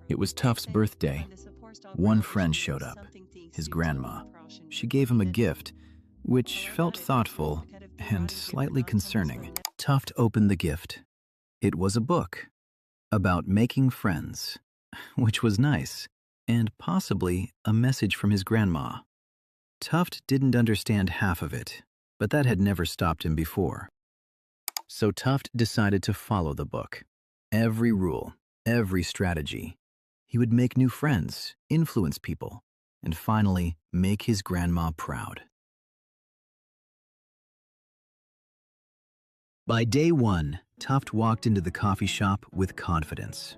It was Tuft's birthday. One friend showed up, his grandma. She gave him a gift, which felt thoughtful and slightly concerning. Tuft opened the gift. It was a book about making friends, which was nice, and possibly a message from his grandma. Tuft didn't understand half of it, but that had never stopped him before. So Tuft decided to follow the book. Every rule, every strategy. He would make new friends, influence people, and finally make his grandma proud. By day one, Tuft walked into the coffee shop with confidence.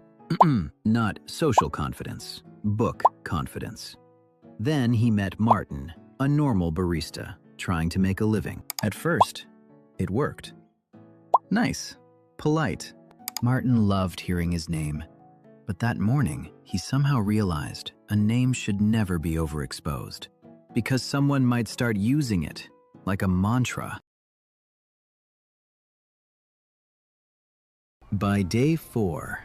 Not social confidence, book confidence. Then he met Martin, a normal barista, trying to make a living. At first, it worked. Nice, polite. Martin loved hearing his name. But that morning, he somehow realized a name should never be overexposed, because someone might start using it like a mantra. By day 4,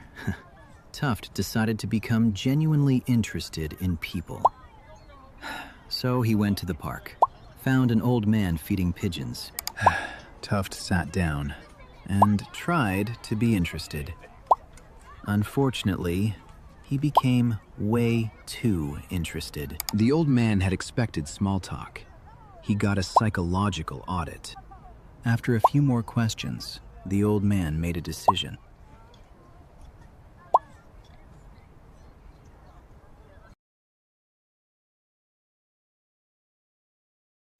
Tuft decided to become genuinely interested in people. So he went to the park, found an old man feeding pigeons. Tuft sat down and tried to be interested. Unfortunately, he became way too interested. The old man had expected small talk. He got a psychological audit. After a few more questions, the old man made a decision.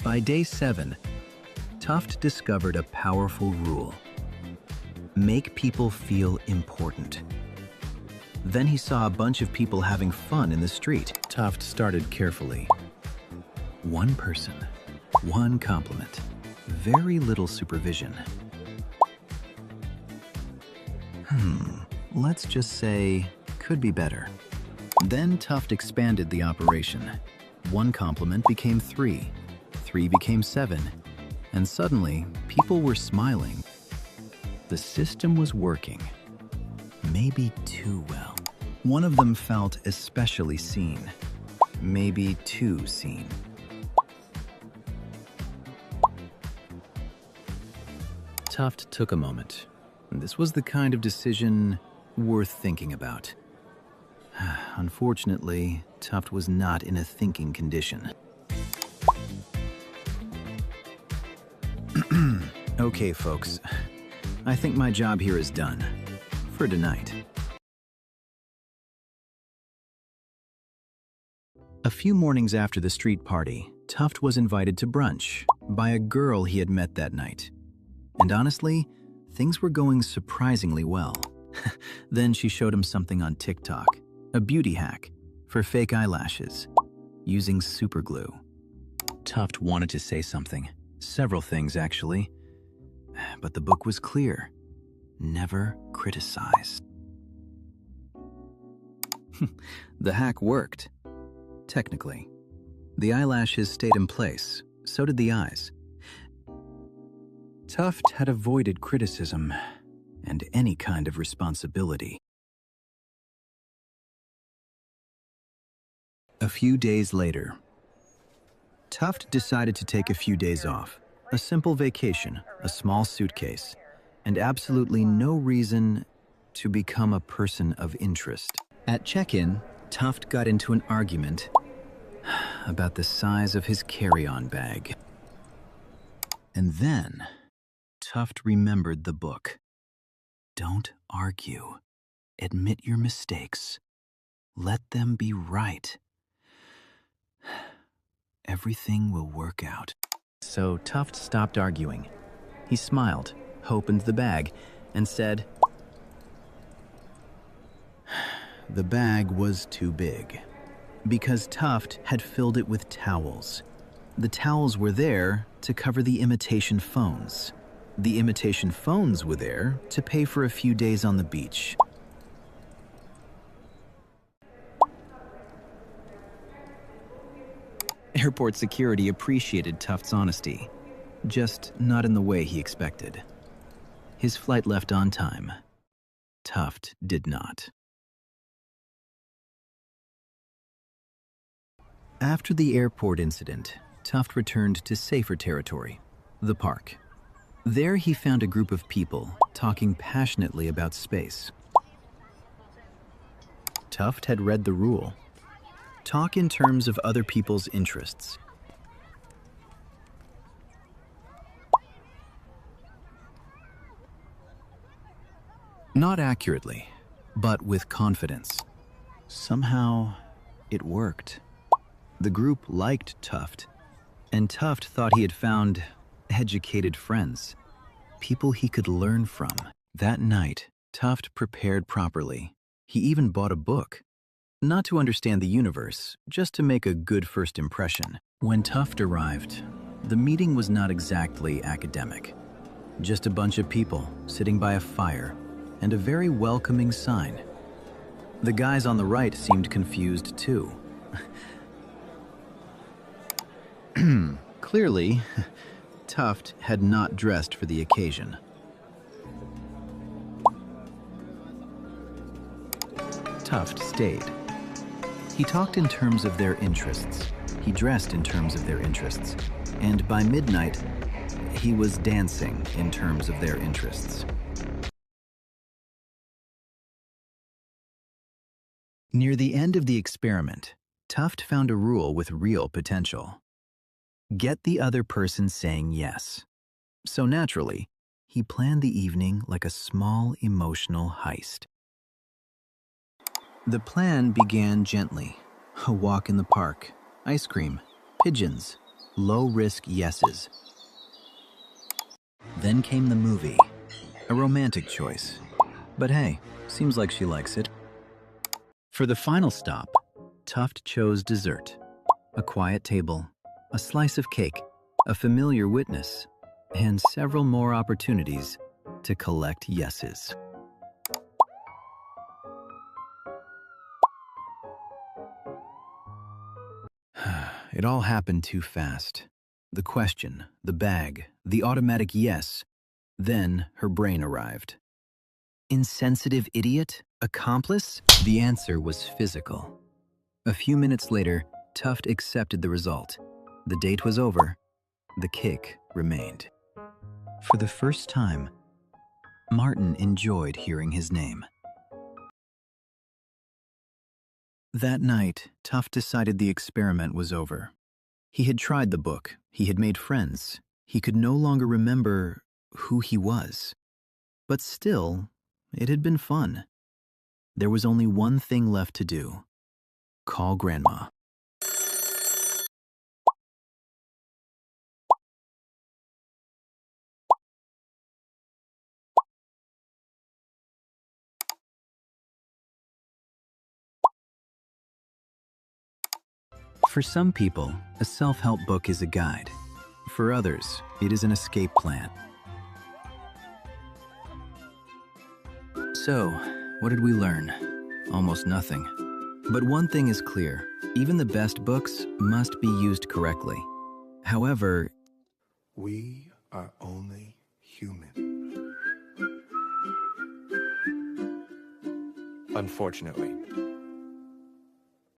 By day 7, Tuft discovered a powerful rule. Make people feel important. Then he saw a bunch of people having fun in the street. Tuft started carefully. One person, one compliment, very little supervision. Let's just say, could be better. Then Tuft expanded the operation. One compliment became 3, 3 became 7, and suddenly people were smiling. The system was working. Maybe too well. One of them felt especially seen. Maybe too seen. Tuft took a moment. This was the kind of decision worth thinking about. Unfortunately, Tuft was not in a thinking condition. Okay, folks. I think my job here is done. For tonight. A few mornings after the street party, Tuft was invited to brunch by a girl he had met that night. And honestly, things were going surprisingly well. Then she showed him something on TikTok, a beauty hack for fake eyelashes, using super glue. Tuft wanted to say something, several things actually, but the book was clear. Never criticize. The hack worked. Technically. The eyelashes stayed in place, so did the eyes. Tuft had avoided criticism and any kind of responsibility. A few days later, Tuft decided to take a few days off. A simple vacation, a small suitcase, and absolutely no reason to become a person of interest. At check-in, Tuft got into an argument about the size of his carry-on bag. And then, Tuft remembered the book. Don't argue. Admit your mistakes. Let them be right. Everything will work out. So Tuft stopped arguing. He smiled, opened the bag, and said, the bag was too big, because Tuft had filled it with towels. The towels were there to cover the imitation phones. The imitation phones were there to pay for a few days on the beach. Airport security appreciated Tuft's honesty, just not in the way he expected. His flight left on time. Tuft did not. After the airport incident, Tuft returned to safer territory, the park. There he found a group of people talking passionately about space. Tuft had read the rule: talk in terms of other people's interests. Not accurately, but with confidence. Somehow, it worked. The group liked Tuft, and Tuft thought he had found educated friends, people he could learn from. That night, Tuft prepared properly. He even bought a book, not to understand the universe, just to make a good first impression. When Tuft arrived, the meeting was not exactly academic. Just a bunch of people sitting by a fire and a very welcoming sign. The guys on the right seemed confused too. Clearly, Tuft had not dressed for the occasion. Tuft stayed. He talked in terms of their interests. He dressed in terms of their interests. And by midnight, he was dancing in terms of their interests. Near the end of the experiment, Tuft found a rule with real potential. Get the other person saying yes. So naturally, he planned the evening like a small emotional heist. The plan began gently. A walk in the park, ice cream, pigeons, low-risk yeses. Then came the movie, a romantic choice. But hey, seems like she likes it. For the final stop, Tuft chose dessert. A quiet table, a slice of cake, a familiar witness, and several more opportunities to collect yeses. It all happened too fast. The question, the bag, the automatic yes. Then her brain arrived. Insensitive idiot? Accomplice? The answer was physical. A few minutes later, Tuft accepted the result. The date was over. The kick remained. For the first time, Martin enjoyed hearing his name. That night, Tuft decided the experiment was over. He had tried the book. He had made friends. He could no longer remember who he was. But still, it had been fun. There was only one thing left to do: call Grandma. For some people, a self-help book is a guide. For others, it is an escape plan. So, what did we learn? Almost nothing. But one thing is clear: even the best books must be used correctly. However, we are only human. Unfortunately.